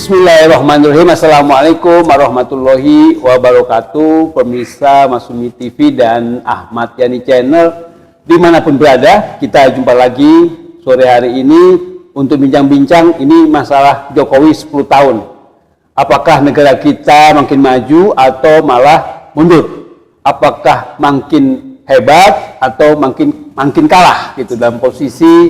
Bismillahirrahmanirrahim. Assalamualaikum warahmatullahi wabarakatuh. Pemirsa Masumi TV dan Ahmad Yani Channel dimanapun berada, kita jumpa lagi sore hari ini untuk bincang-bincang ini masalah Jokowi 10 tahun. Apakah negara kita makin maju atau malah mundur? Apakah makin hebat atau makin kalah gitu dalam posisi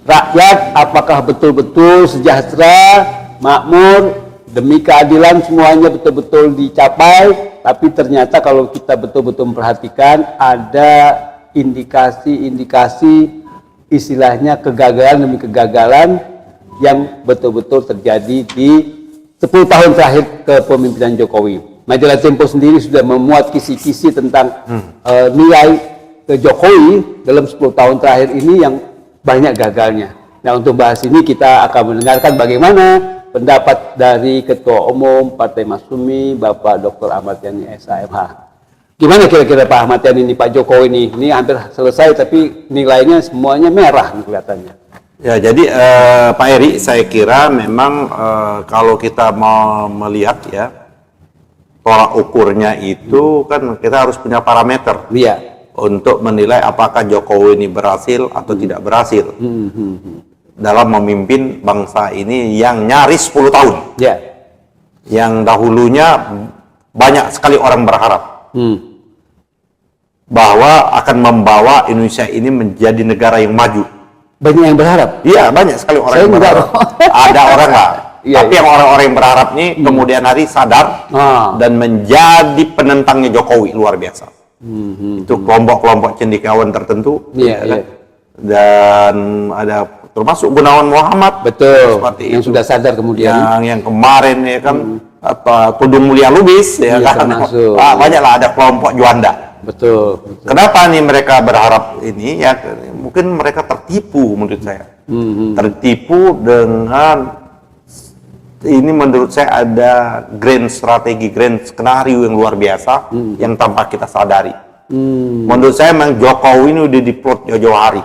rakyat? Apakah betul-betul sejahtera, makmur, demi keadilan semuanya betul-betul dicapai? Tapi ternyata kalau kita betul-betul memperhatikan ada indikasi-indikasi istilahnya kegagalan demi kegagalan yang betul-betul terjadi di 10 tahun terakhir kepemimpinan Jokowi. Majalah Tempo sendiri sudah memuat kisi-kisi tentang nilai ke Jokowi dalam 10 tahun terakhir ini yang banyak gagalnya. Nah, untuk bahas ini kita akan mendengarkan bagaimana pendapat dari Ketua Umum Partai Masumi, Bapak Dr. Ahmad Yani SHMH. Gimana kira-kira Pak Ahmad Yani ini, Pak Jokowi ini hampir selesai tapi nilainya semuanya merah nih kelihatannya. Ya, jadi Pak Eri, saya kira memang kalau kita mau melihat ya, tolak ukurnya itu kan kita harus punya parameter untuk menilai apakah Jokowi ini berhasil atau tidak berhasil dalam memimpin bangsa ini yang nyaris 10 tahun. Yang dahulunya banyak sekali orang berharap bahwa akan membawa Indonesia ini menjadi negara yang maju. Banyak yang berharap? Iya, banyak sekali orang yang berharap. Ada orang lah. Tapi yang orang-orang yang berharap ini kemudian hari sadar dan menjadi penentangnya Jokowi luar biasa. Itu kelompok-kelompok cendekiawan tertentu. Dan ada termasuk Gunawan Muhammad. Betul. Seperti yang itu. sudah sadar kemudian. Yang kemarin ya kan Tudung Mulia Lubis ya kan. Banyaklah ada kelompok Juanda. Betul. Kenapa nih mereka berharap ini ya? Mungkin mereka tertipu menurut saya. Tertipu dengan ini menurut saya ada grand strategi, grand skenario yang luar biasa yang tanpa kita sadari. Menurut saya memang Jokowi ini udah diplot jauh-jauh hari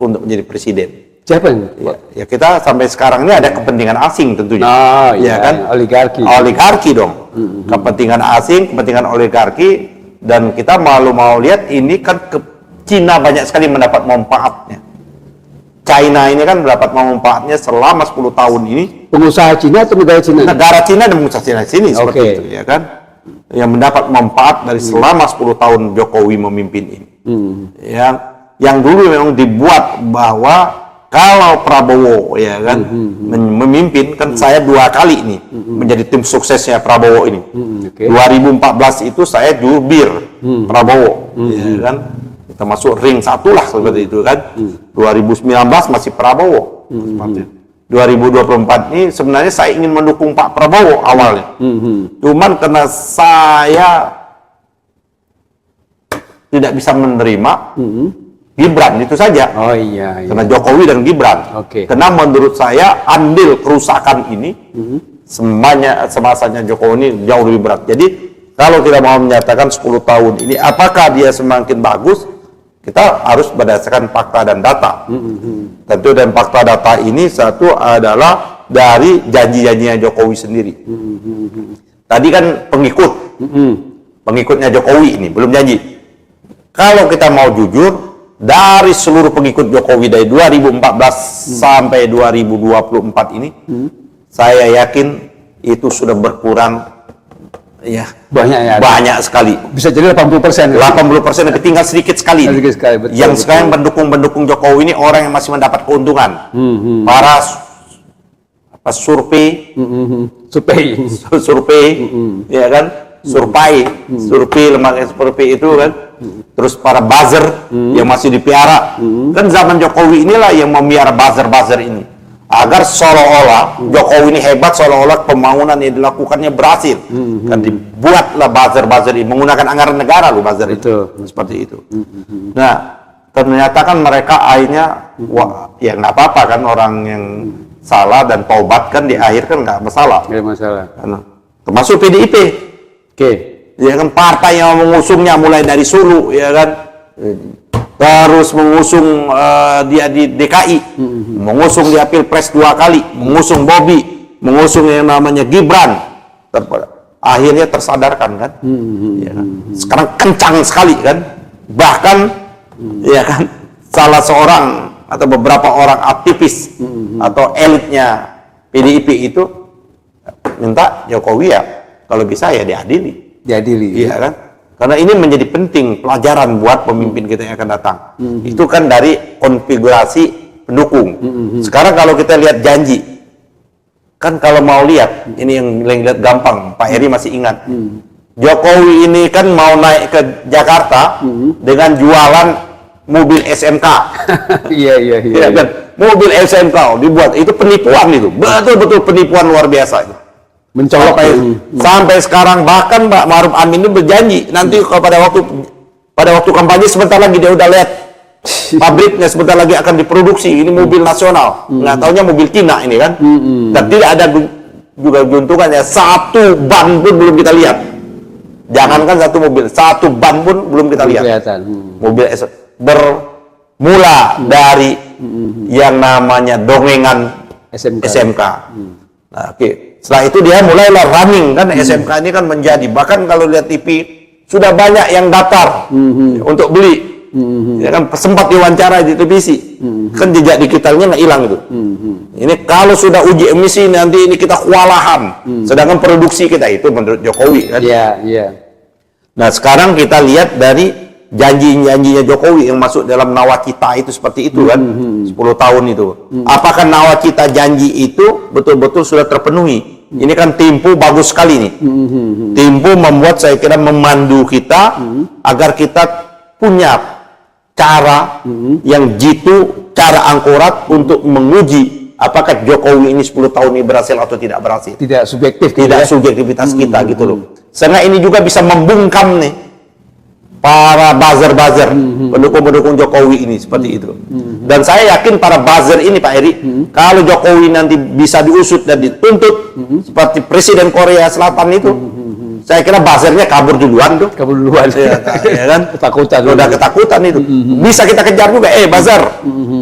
untuk menjadi presiden. Siapa yang ya kita sampai sekarang ini ada kepentingan asing tentunya. Kan? Oligarki dong. Kepentingan asing, kepentingan oligarki, dan kita mau lihat ini kan Cina banyak sekali mendapat manfaatnya. China ini kan mendapat manfaatnya selama 10 tahun ini. Pengusaha Cina atau negara Cina? Negara Cina dan pengusaha Cina sini seperti itu ya kan. Yang mendapat manfaat dari selama 10 tahun Jokowi memimpin ini. Yang dulu memang dibuat bahwa kalau Prabowo ya kan memimpin kan saya 2 kali ini menjadi tim suksesnya Prabowo ini. 2014 itu saya jubir Prabowo ya kan. Termasuk ring 1 lah seperti itu kan. 2019 masih Prabowo. 2024 ini sebenarnya saya ingin mendukung Pak Prabowo awalnya. Cuman karena saya tidak bisa menerima Gibran itu saja. Karena Jokowi dan Gibran. Karena menurut saya andil kerusakan ini semasanya Jokowi ini jauh lebih berat. Jadi kalau kita mau menyatakan 10 tahun ini apakah dia semakin bagus, kita harus berdasarkan fakta dan data. Tentu dan fakta data ini satu adalah dari janji-janjinya Jokowi sendiri. Tadi kan pengikutnya Jokowi ini belum janji. Kalau kita mau jujur, dari seluruh pengikut Jokowi dari 2014 sampai 2024 ini, saya yakin itu sudah berkurang. Ya, banyak sekali. Bisa jadi 80%. 80% tapi tinggal sedikit sekali. Betul, yang sekarang pendukung Jokowi ini orang yang masih mendapat keuntungan. Para survei, ya kan? Survei lembaga survei itu kan. Terus para buzzer yang masih dipiara. Kan zaman Jokowi inilah yang memelihara buzzer ini. Agar seolah-olah Jokowi ini hebat, seolah-olah pembangunan yang dilakukannya berhasil. Kan dibuatlah buzzer ini menggunakan anggaran negara loh buzzer itu. Seperti itu. Nah, ternyata kan mereka akhirnya ya nggak apa-apa kan, orang yang salah dan taubat kan di akhir kan nggak masalah. Nggak masalah. Termasuk PDIP. Ya kan, partai yang mengusungnya mulai dari Sulu ya kan. Terus mengusung dia di DKI, mengusung dia Pilpres 2 kali, mengusung Bobi, mengusung yang namanya Gibran. Akhirnya tersadarkan kan. Ya kan? Sekarang kencang sekali kan. Bahkan ya kan salah seorang atau beberapa orang aktivis atau elitnya PDIP itu minta Jokowi ya kalau bisa ya diadili. Iya kan? Karena ini menjadi penting pelajaran buat pemimpin kita yang akan datang. Itu kan dari konfigurasi pendukung. Sekarang kalau kita lihat janji, kan kalau mau lihat, ini yang lihat gampang, Pak Heri masih ingat. Jokowi ini kan mau naik ke Jakarta dengan jualan mobil SMK. Iya kan? Mobil SMK dibuat, itu penipuan itu. Betul-betul penipuan luar biasa itu. Mencolok sampai sekarang, bahkan Pak Ma'ruf Amin itu berjanji nanti kalau pada waktu kampanye sebentar lagi dia udah lihat pabriknya sebentar lagi akan diproduksi, ini mobil nasional. Nggak taunya mobil Cina ini kan. Dan tidak ada juga keuntungannya, satu ban pun belum kita lihat. Jangankan satu mobil, satu ban pun belum kita lihat. Mobil bermula dari yang namanya dongengan SMK. Nah, oke. Setelah itu dia mulailah running kan, SMK ini kan menjadi, bahkan kalau lihat TV sudah banyak yang daftar untuk beli. Ya kan sempat diwawancara di televisi. Kan jejak digitalnya nggak hilang itu. Ini kalau sudah uji emisi nanti ini kita kewalahan. Sedangkan produksi kita itu menurut Jokowi kan. Nah, sekarang kita lihat dari janji-janjinya Jokowi yang masuk dalam nawacita itu seperti itu kan, 10 tahun itu. Apakah nawacita janji itu betul-betul sudah terpenuhi? Ini kan Tempo bagus sekali nih. Tempo membuat, saya kira, memandu kita agar kita punya cara yang jitu, cara angkurat untuk menguji apakah Jokowi ini 10 tahun ini berhasil atau tidak berhasil. Tidak subjektif, tidak subjektivitas kita gitu loh. Sehingga ini juga bisa membungkam nih para buzzer-buzzer, pendukung-pendukung Jokowi ini seperti itu. Dan saya yakin para buzzer ini, Pak Heri, kalau Jokowi nanti bisa diusut dan dituntut seperti Presiden Korea Selatan itu, saya kira buzzernya kabur duluan tuh. Ya kan? Ketakutan. Udah ketakutan itu. Bisa kita kejar juga. Buzzer,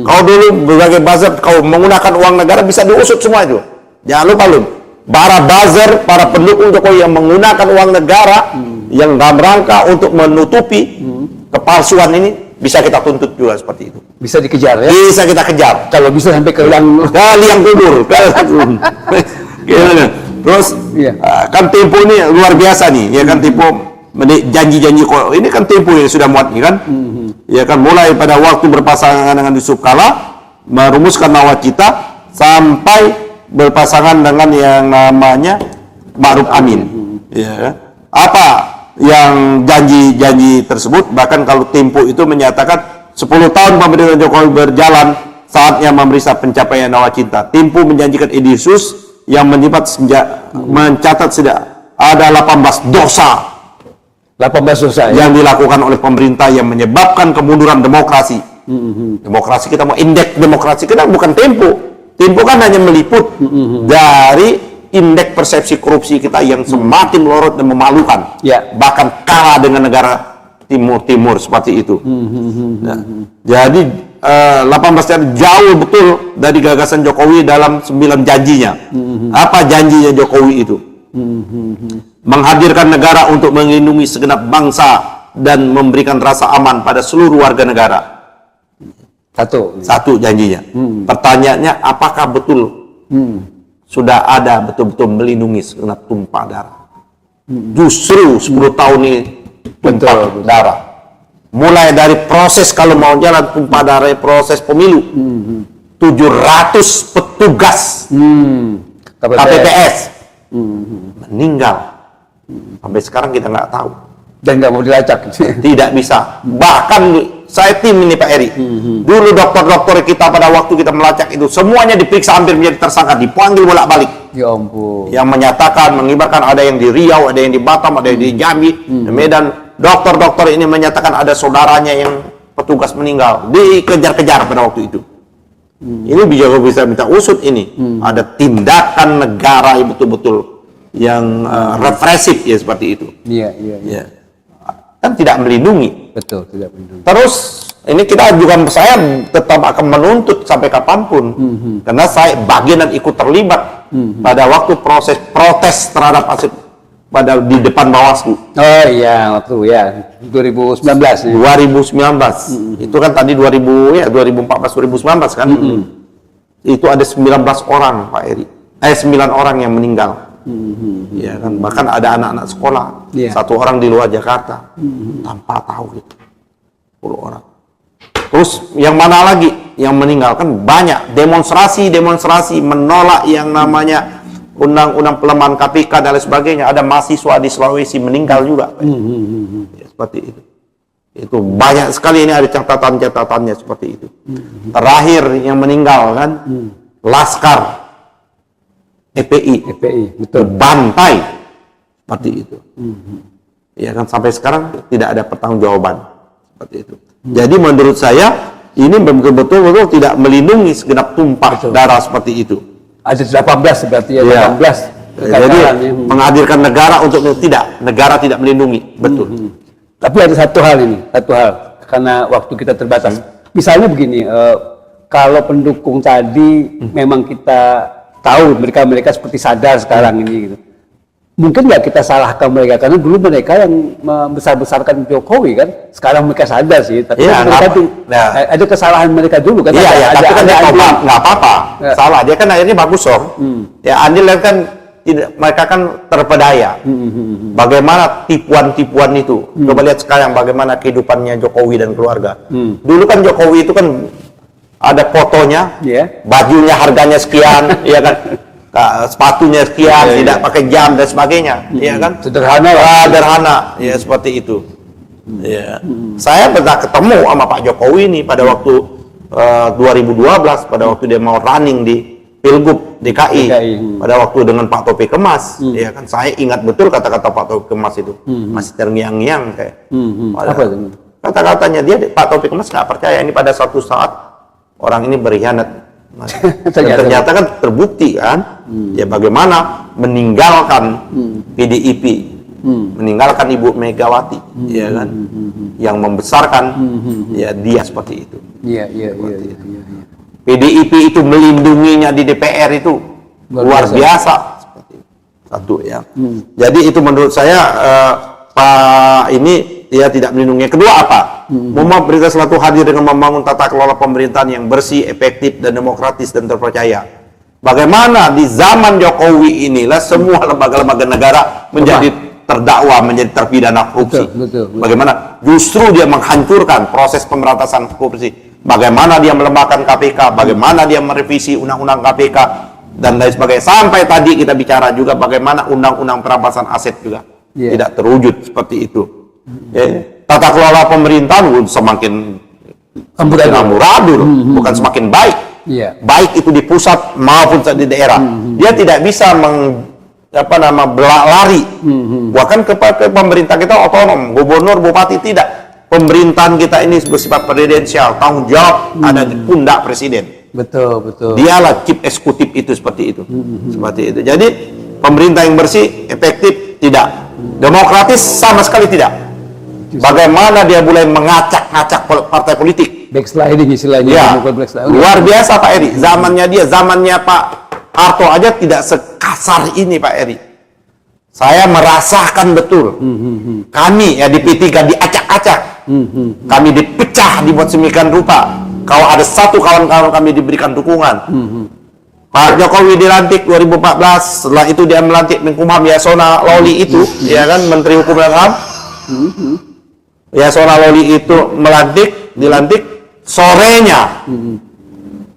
kau dulu berbagai buzzer, kau menggunakan uang negara, bisa diusut semua itu. Jangan lupa lu, para buzzer, para pendukung Jokowi yang menggunakan uang negara yang dalam rangka untuk menutupi kepalsuan ini, bisa kita tuntut juga seperti itu. Bisa dikejar ya? Bisa kita kejar. Kalau bisa sampai ke liang kubur. Terus kan Tempo ini luar biasa nih, ya kan, Tempo janji-janji ini kan Tempo yang sudah muat nih kan. Ya kan, mulai pada waktu berpasangan dengan Yusuf Kala, merumuskan nawacita sampai berpasangan dengan yang namanya Ma'ruf Amin. Ya. Apa yang janji-janji tersebut? Bahkan kalau Tempo itu menyatakan 10 tahun pemerintahan Jokowi berjalan, saatnya memeriksa pencapaian nawacita. Tempo menjanjikan Edisius yang mencatat sudah ada 18 dosa yang dilakukan oleh pemerintah yang menyebabkan kemunduran demokrasi. Demokrasi kita mau indeks demokrasi kita bukan Tempo. Tempo kan hanya meliput dari indeks persepsi korupsi kita yang semakin melorot dan memalukan, bahkan kalah dengan negara timur seperti itu. Nah, jadi 18 tahun jauh betul dari gagasan Jokowi dalam 9 janjinya. Apa janjinya Jokowi itu? Menghadirkan negara untuk melindungi segenap bangsa dan memberikan rasa aman pada seluruh warga negara. Satu janjinya. Pertanyaannya, apakah betul sudah ada betul-betul melindungi segenap tumpah darah? Justru 10 tahun ini tumpah darah. Mulai dari proses, kalau mau jalan tumpah darah, proses pemilu, 700 petugas KPPS meninggal. Sampai sekarang kita nggak tahu. Dan nggak mau dilacak. Tidak bisa. Bahkan saya tim ini Pak Heri. Dulu dokter-dokter kita pada waktu kita melacak itu semuanya diperiksa hampir menjadi tersangka, dipanggil bolak-balik. Ya ampun. Yang menyatakan, mengibarkan ada yang di Riau, ada yang di Batam, ada yang di Jambi, di Medan. Dokter-dokter ini menyatakan ada saudaranya yang petugas meninggal, dikejar-kejar pada waktu itu. Ini bisa minta usut ini. Ada tindakan negara yang betul-betul yang represif ya seperti itu. Iya. Kan tidak melindungi. Betul, tidak melindungi. Terus ini kita juga, saya tetap akan menuntut sampai kapanpun, karena saya bagian dan ikut terlibat pada waktu proses protes terhadap Asep di depan Bawaslu. Oh iya, waktu ya 2019 ya. 2019. Itu kan tadi 2014 2019 kan. Itu ada 19 orang Pak Eri. 9 orang yang meninggal. Ya kan, bahkan ada anak-anak sekolah. Satu orang di luar Jakarta. Tanpa tahu gitu. 10 orang. Terus yang mana lagi yang meninggal? Kan banyak demonstrasi menolak yang namanya undang-undang pelemahan KPK dan lain sebagainya. Ada mahasiswa di Sulawesi meninggal juga. Ya, seperti itu. Itu banyak sekali, ini ada catatan-catatannya seperti itu. Terakhir yang meninggal kan Laskar FPI, betul, bantai seperti itu. Ya kan, sampai sekarang tidak ada pertanggungjawaban seperti itu. Jadi menurut saya ini betul-betul tidak melindungi segenap tumpah darah seperti itu. Ada 18 berarti ya, 18. Jadi menghadirkan negara untuk negara tidak melindungi, betul. Tapi ada satu hal karena waktu kita terbatas. Misalnya begini, kalau pendukung tadi memang kita tahu mereka seperti sadar sekarang ini gitu. Mungkin nggak kita salahkan mereka, karena dulu mereka yang membesar-besarkan Jokowi kan, sekarang mereka sadar sih, tapi mereka ada kesalahan mereka dulu kan. Tapi kan nggak apa-apa, salah dia kan akhirnya bagus ya. Andil kan tidak, mereka kan terpedaya. Bagaimana tipuan-tipuan itu? Coba lihat sekarang bagaimana kehidupannya Jokowi dan keluarga. Dulu kan Jokowi itu kan ada fotonya, bajunya harganya sekian, ya kan? Sepatunya sekian, tidak pakai jam dan sebagainya, ya kan? Sederhana, ya seperti itu. Ya. Saya pernah ketemu sama Pak Jokowi ini pada waktu 2012, pada waktu dia mau running di Pilgub DKI, pada waktu dengan Pak Taufik Kemas, ya kan? Saya ingat betul kata-kata Pak Taufik Kemas itu, masih terngiang-ngiang kayak. Kata-katanya dia, Pak Taufik Kemas nggak percaya ini pada suatu saat orang ini berkhianat. Ternyata kan terbukti kan, ya bagaimana meninggalkan PDIP, meninggalkan Ibu Megawati, ya kan, yang membesarkan ya dia seperti itu. PDIP itu melindunginya di DPR itu luar biasa seperti itu. Satu ya. Jadi itu menurut saya Pak ini dia tidak melindungi. Kedua apa? Muhammad Berita Selatu hadir dengan membangun tata kelola pemerintahan yang bersih, efektif, dan demokratis dan terpercaya. Bagaimana di zaman Jokowi inilah semua lembaga-lembaga negara menjadi terdakwa, menjadi terpidana korupsi. Bagaimana justru dia menghancurkan proses pemberantasan korupsi. Bagaimana dia melemahkan KPK, bagaimana dia merevisi undang-undang KPK dan lain sebagainya. Sampai tadi kita bicara juga bagaimana undang-undang perampasan aset juga tidak terwujud seperti itu. Tata kelola pemerintahan semakin amburadul, bukan semakin baik. Baik itu di pusat maupun di daerah. Dia tidak bisa lari. Bahkan ke pemerintah kita otonom, gubernur, bupati tidak. Pemerintahan kita ini bersifat presidensial, tanggung jawab ada di pundak presiden. Betul. Dialah chief eksekutif itu seperti itu. Seperti itu. Jadi pemerintah yang bersih, efektif tidak. Demokratis sama sekali tidak. Bagaimana dia mulai mengacak-ngacak partai politik, backsliding istilahnya. Luar biasa Pak Eri. Zamannya Pak Harto aja tidak sekasar ini Pak Eri. Saya merasakan betul. Kami ya di P3 diacak-acak, kami dipecah, dibuat semikian rupa. Kalau ada satu kawan-kawan kami diberikan dukungan. Pak Jokowi dilantik 2014, setelah itu dia melantik Menkumham Yasona Lawli itu, ya kan, Menteri Hukum dan HAM. Yasona Lawli itu dilantik, sorenya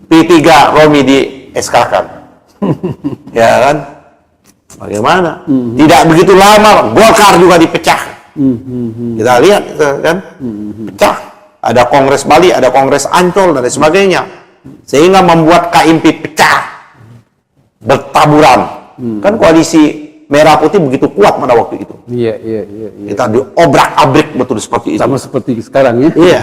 P3 Romi di SK-kan. Ya kan? Bagaimana? Tidak begitu lama Golkar juga dipecah. Kita lihat kan? Pecah. Ada Kongres Bali, ada Kongres Ancol dan sebagainya. Sehingga membuat KMP pecah. Bertaburan. Kan koalisi Merah Putih begitu kuat pada waktu itu. Iya. Kita diobrak-abrik betul seperti itu. Sama seperti sekarang ya. Iya.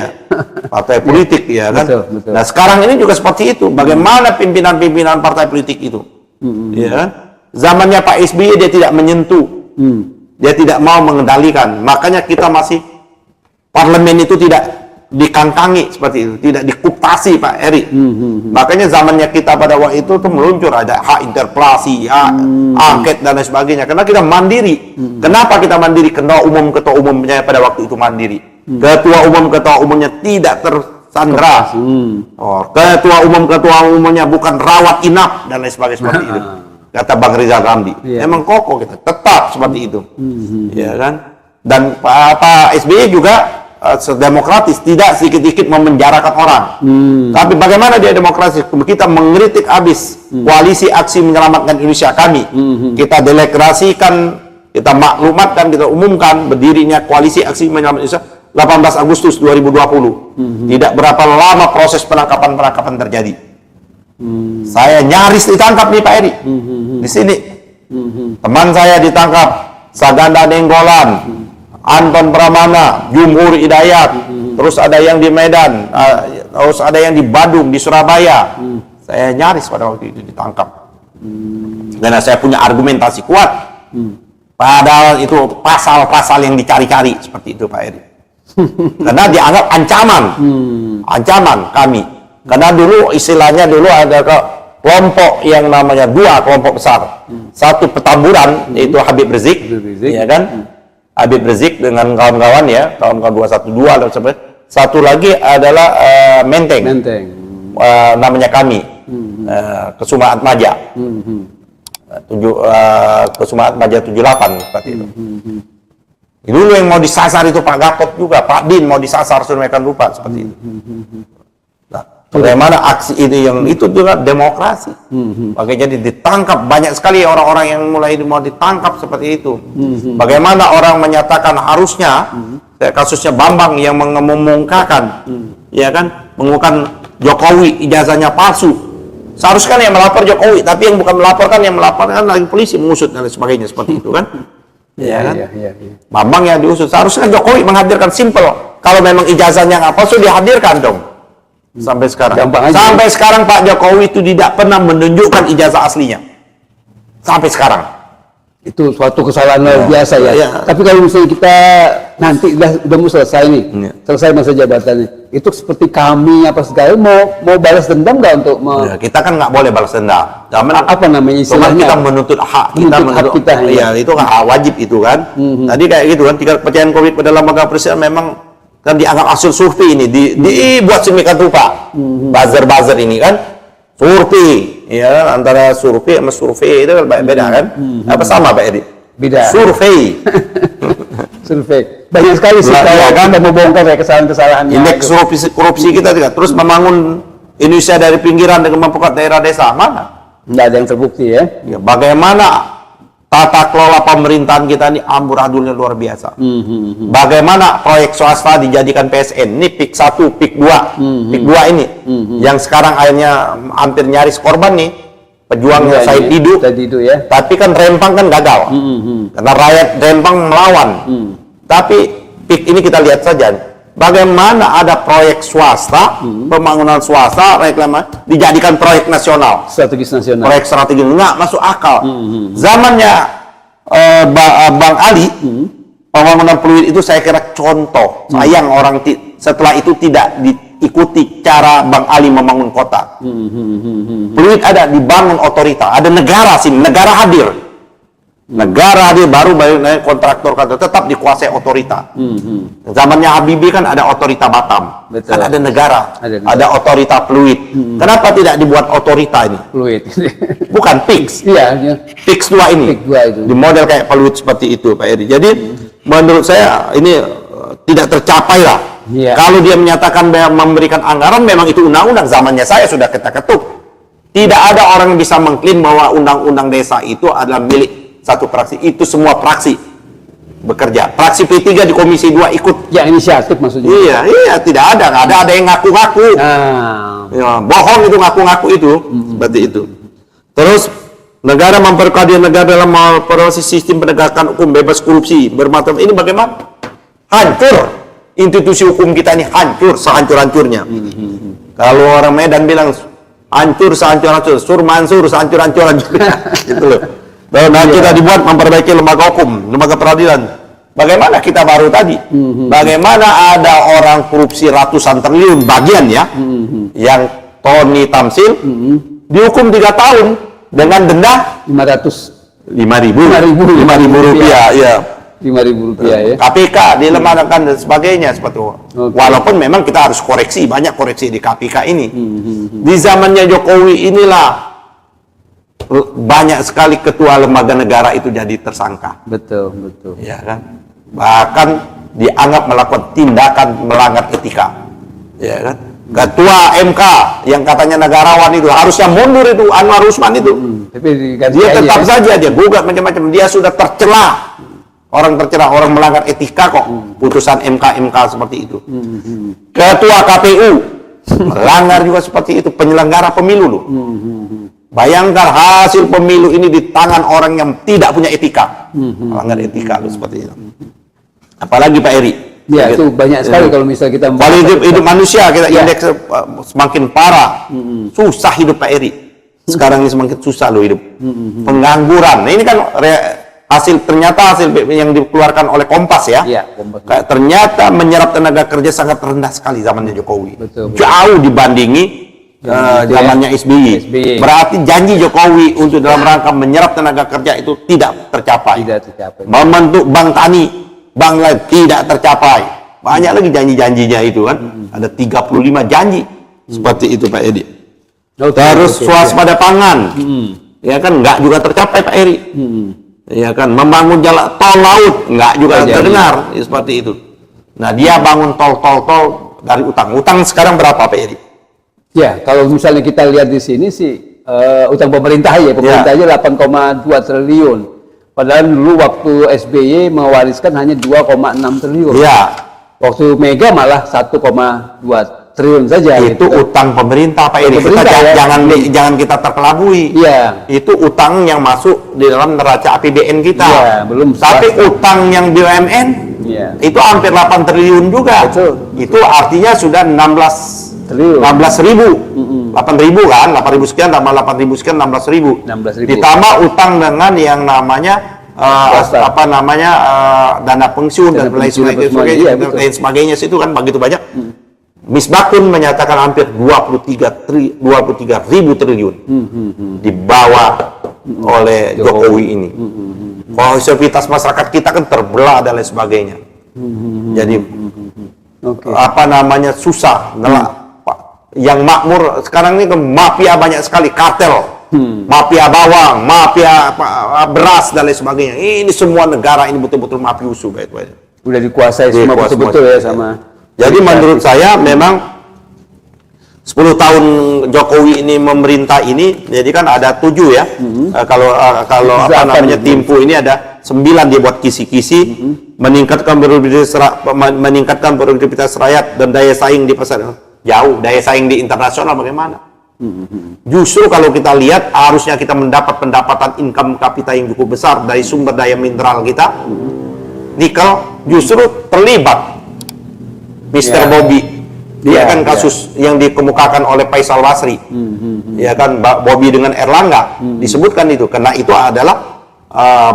Partai politik ya kan. Betul. Nah sekarang ini juga seperti itu. Bagaimana pimpinan-pimpinan partai politik itu. Iya kan. Zamannya Pak SBY dia tidak menyentuh. Dia tidak mau mengendalikan. Makanya kita masih parlemen itu tidak dikangkangi seperti itu, tidak dikuptasi Pak Eri. Makanya zamannya kita pada waktu itu tuh meluncur ada hak interpelasi, hak angket dan lain sebagainya. Karena kita mandiri. Kenapa kita mandiri? Ketua umumnya pada waktu itu mandiri. Ketua umumnya tidak tersandra. Ketua umumnya bukan rawat inap dan lain sebagainya seperti itu. Kata Bang Rizal Ramli. Emang kokoh kita, tetap seperti itu. Ya kan? Dan Pak SBY juga demokratis, tidak sedikit-sedikit memenjarakan orang. Tapi bagaimana dia demokrasi? Kita mengkritik habis koalisi aksi menyelamatkan Indonesia kami. Kita deklarasikan, kita maklumatkan, kita umumkan berdirinya koalisi aksi menyelamatkan Indonesia 18 Agustus 2020. Tidak berapa lama proses penangkapan terjadi. Saya nyaris ditangkap nih Pak Eri. Di sini. Teman saya ditangkap, Saganda Nenggolan, Anton Pramana, Jumhur Hidayat, terus ada yang di Medan, terus ada yang di Bandung, di Surabaya. Saya nyaris pada waktu itu ditangkap. Karena saya punya argumentasi kuat. Padahal itu pasal-pasal yang dicari-cari seperti itu Pak Eri. Karena dianggap ancaman kami. Karena dulu istilahnya ada kelompok yang namanya dua kelompok besar. Satu Petamburan yaitu Habib Rizik, ya kan? Habib Rizik dengan kawan-kawan ya, kawan-kawan 212 dan sebagainya. Satu lagi adalah Menteng. Namanya kami, Kusuma Atmaja. Kusuma Atmaja 78 seperti itu. Dulu yang mau disasar itu Pak Gatot juga, Pak Din mau disasar, sudah mereka lupa seperti itu. Nah, bagaimana aksi ini yang itu juga demokrasi. Makanya jadi ditangkap banyak sekali orang-orang yang mulai mau ditangkap seperti itu. Bagaimana orang menyatakan harusnya kasusnya Bambang yang mengumumkakan, ya kan, mengumumkan Jokowi ijazahnya palsu. Seharusnya yang melapor Jokowi, tapi yang bukan melaporkan, yang melaporkan lagi polisi mengusut dan sebagainya seperti itu kan. Ya kan? Bambang yang diusut. Seharusnya Jokowi menghadirkan simpel. Kalau memang ijazahnya nggak palsu dihadirkan dong. Sampai sekarang. Sampai sekarang Pak Jokowi itu tidak pernah menunjukkan ijazah aslinya. Sampai sekarang. Itu suatu kesalahan luar biasa ya. Tapi kalau misalnya kita nanti udah mau selesai nih, selesai masa jabatannya, itu seperti kami apa segala mau balas dendam nggak untuk kita kan nggak boleh balas dendam. Apa namanya istilahnya? Kita menuntut hak kita, ya itu kan hak wajib itu kan. Tadi kayak gitu kan, tingkat kepercayaan COVID pada lembaga presiden memang kan dianggap hasil survei ini dibuat sedemikian rupa. Buzzer ini kan survei, ya antara survei sama survei itu kan beda kan? Apa sama Pak Edi? Beda. Survei. Survei. Banyak sekali sih kan membongkar ya kesalahan-kesalahan. Indeks korupsi kita juga terus membangun Indonesia dari pinggiran dengan memperkuat daerah desa mana? Nggak ada yang terbukti ya. Bagaimana tata kelola pemerintahan kita ini amburadulnya luar biasa. Bagaimana proyek swasta dijadikan PSN, ini PIK 1, PIK 2, PIK 2 ini, yang sekarang akhirnya hampir nyaris korban nih, pejuangnya Said Didu, ya. tapi kan Rempang kan gagal, karena rakyat Rempang melawan. Tapi PIK ini kita lihat saja, bagaimana ada proyek swasta, pembangunan swasta, reklamasi, dijadikan proyek nasional. Strategis nasional. Proyek strategis, nggak masuk akal. Zamannya Bang Ali, pembangunan Pluit itu saya kira contoh. Sayang orang setelah itu tidak diikuti cara Bang Ali membangun kota. Pluit ada dibangun otorita, ada negara sini, negara hadir. Negara dia baru kontraktor tetap dikuasai otorita. Zamannya Habibie kan ada otorita Batam. Betul. Kan ada negara, ada otorita Pluit. Kenapa tidak dibuat otorita ini? Pluit. Bukan PIX. Iya. PIX 2 ini. PIX 2 itu. Di model kayak Pluit seperti itu Pak Edi. Jadi menurut saya ini tidak tercapai lah. Kalau dia menyatakan memberikan anggaran, memang itu undang-undang. Zamannya saya sudah ketuk. Tidak ada orang yang bisa mengklaim bahwa undang-undang desa itu adalah milik satu fraksi, itu semua fraksi bekerja. Fraksi P3 di Komisi 2 ikut. Ya, inisiatif maksudnya. Iya, tidak ada. Ada yang ngaku-ngaku. Ya, bohong itu ngaku-ngaku itu. Seperti itu. Terus negara memperkuat negara dalam memperoleh sistem penegakan hukum bebas korupsi bermacam ini bagaimana? Hancur. Institusi hukum kita ini hancur sehancur-hancurnya. Kalau orang Medan bilang hancur sehancur-hancur, sur mansur sehancur-hancuran juga. Gitu loh. Dan kita dibuat memperbaiki lembaga hukum, lembaga peradilan. Bagaimana kita baru tadi? Bagaimana ada orang korupsi ratusan triliun bagian ya, yang Tony Tamsil dihukum 3 tahun dengan denda 500 5.000 rupiah, ya. 5.000 rupiah ya. KPK dilemahkan dan sebagainya seperti itu. Walaupun memang kita harus koreksi, banyak koreksi di KPK ini. Di zamannya Jokowi inilah banyak sekali ketua lembaga negara itu jadi tersangka. Betul. Ya kan? Bahkan dianggap melakukan tindakan melanggar etika. Ya kan? Ketua MK yang katanya negarawan itu harusnya mundur itu, Anwar Usman itu. Tapi Dia tetap saja dia gugat macam-macam, dia sudah tercela. Orang tercela, orang melanggar etika kok. Putusan MK seperti itu. Ketua KPU melanggar juga seperti itu, penyelenggara pemilu loh. Bayangkan hasil pemilu ini di tangan orang yang tidak punya etika. Melanggar etika loh seperti itu. Apalagi Pak Eri. Ya, itu banyak sekali kalau misalnya kita kualitas hidup manusia kita indeks semakin parah. Susah hidup Pak Eri. Sekarang ini semakin susah loh hidup. Pengangguran. Nah, ini kan ternyata hasil yang dikeluarkan oleh Kompas ya. Iya, Kompas. Ternyata menyerap tenaga kerja sangat rendah sekali zamannya Jokowi. Betul. Jauh dibandingi zamannya SBY. Berarti janji Jokowi untuk dalam rangka menyerap tenaga kerja itu tidak tercapai. Membentuk Bank Tani, bank lain tidak tercapai. Banyak lagi janji-janjinya itu kan. Ada 35 janji. Seperti itu Pak Edi. Terus swasembada pangan. Ya kan nggak juga tercapai Pak Eri. Ya kan membangun jalan tol laut nggak juga terdengar. Ya, seperti itu. Nah, dia bangun tol dari utang. Utang sekarang berapa Pak Eri? Ya, kalau misalnya kita lihat di sini sih utang pemerintah ya, pemerintahnya 8,2 triliun. Padahal dulu waktu SBY mewariskan hanya 2,6 triliun. Ya. Waktu Mega malah 1,2 triliun saja. Itu gitu. Utang pemerintah Pak Eri. Jangan kita terkelabui. Iya. Itu utang yang masuk di dalam neraca APBN kita. Iya, belum. Tapi utang yang BUMN itu hampir 8 triliun juga. Betul. Itu artinya sudah 16.000. 8.000 kan, 8.000 sekian tambah 8.000 sekian 16.000. Ditambah utang dengan yang namanya dana pensiun dan lain sebagainya situ kan begitu banyak. Misbakun menyatakan hampir 23.000 triliun dibawa oleh Jokowi ini. Konservativitas masyarakat kita kan terbelah dan lain sebagainya. Jadi susah. Yang makmur sekarang ini kan mafia banyak sekali, kartel, mafia bawang, mafia beras dan lain sebagainya. Ini semua negara ini betul-betul mafiusu, udah dikuasai semua betul-betul ya sama. Jadi menurut saya memang 10 tahun Jokowi ini memerintah ini, jadi kan ada 7 ya. Kalau Timpu ini ada 9 dia buat kisi-kisi, meningkatkan produktivitas rakyat dan daya saing di pasar. Jauh daya saing di internasional bagaimana? Justru kalau kita lihat harusnya kita mendapat pendapatan income kapita yang cukup besar dari sumber daya mineral kita. Nikel justru terlibat Mr. Bobby. Dia kan kasus yang dikemukakan oleh Faisal Basri. Ya kan Bobby dengan Erlangga disebutkan itu karena itu adalah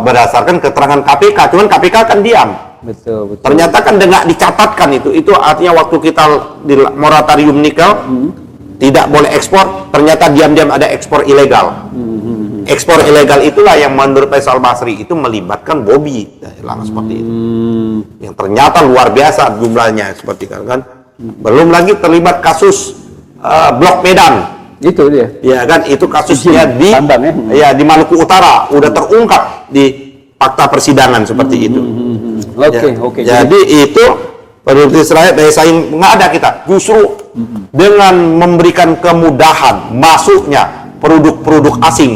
berdasarkan keterangan KPK. Cuman KPK kan diam. Betul. Ternyata kan nggak dicatatkan itu artinya waktu kita di moratorium nikel tidak boleh ekspor, ternyata diam-diam ada ekspor ilegal. Ekspor ilegal itulah yang menurut Faisal Basri itu melibatkan Bobby seperti itu. Yang ternyata luar biasa jumlahnya seperti kan. Belum lagi terlibat kasus Blok Medan. Itu dia. Ya kan itu kasusnya di Maluku Utara udah terungkap di fakta persidangan seperti itu. Oke. Jadi itu produktivitas rakyat daya saing nggak ada kita. Justru dengan memberikan kemudahan masuknya produk-produk asing,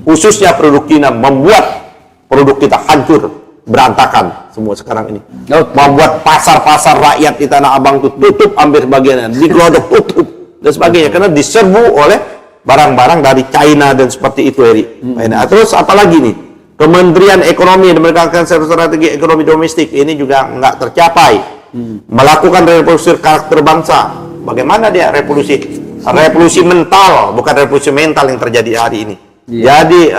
khususnya produk Cina, membuat produk kita hancur, berantakan semua sekarang ini. Membuat pasar-pasar rakyat di Tanah Abang itu tutup hampir bagiannya, digelodok tutup dan sebagainya karena diserbu oleh barang-barang dari China dan seperti itu, Eri. Nah, terus apalagi nih? Kementerian Ekonomi dan strategi ekonomi domestik ini juga nggak tercapai. Melakukan revolusi karakter bangsa. Bagaimana dia revolusi? Revolusi mental, bukan revolusi mental yang terjadi hari ini. Jadi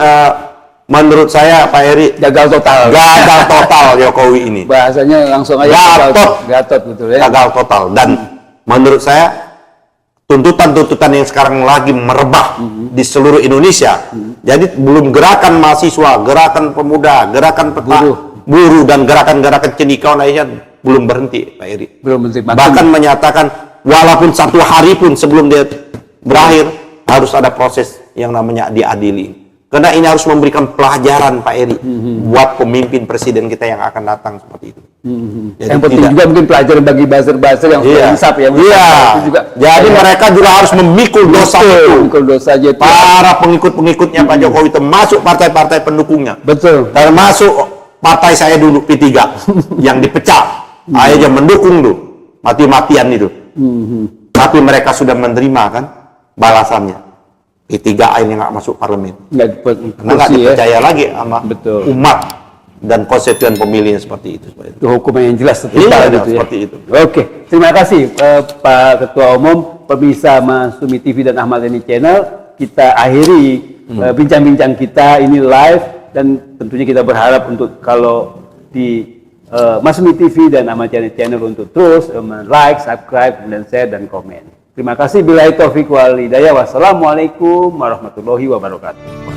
menurut saya Pak Eri Gagal total. gagal total Jokowi ini. Bahasanya langsung aja gatot betul ya. Gagal total. Dan menurut saya tuntutan-tuntutan yang sekarang lagi merebah di seluruh Indonesia. Jadi belum gerakan mahasiswa, gerakan pemuda, gerakan buruh dan gerakan-gerakan cendekiawan lainnya belum berhenti, Pak Eri. Belum berhenti. Bahkan menyatakan walaupun 1 hari pun sebelum dia berakhir harus ada proses yang namanya diadili. Karena ini harus memberikan pelajaran, Pak Eri, buat pemimpin presiden kita yang akan datang seperti itu. Jadi yang penting juga mungkin pelajaran bagi buzzer-buzzer yang sudah insaf ya. Itu juga. Jadi mereka juga harus memikul dosa itu. Memikul dosa aja. Para pengikut-pengikutnya Pak Jokowi, termasuk partai-partai pendukungnya. Betul. Termasuk partai saya dulu P3 yang dipecah. Akhirnya mendukung tuh mati-matian itu. Tapi mereka sudah menerima kan balasannya. P3 ini nggak masuk parlemen. Nggak dipercaya lagi sama umat dan konstituen pemilihnya seperti itu. Itu hukum yang jelas seperti itu. Oke, terima kasih Pak Ketua Umum, pemirsa Masumi TV dan Ahmad Yani Channel. Kita akhiri bincang-bincang kita ini live, dan tentunya kita berharap untuk kalau di Masumi TV dan Ahmad Yani Channel untuk terus like, subscribe, dan share dan komen. Terima kasih. Billahi taufiq wal hidayah. Wassalamualaikum warahmatullahi wabarakatuh.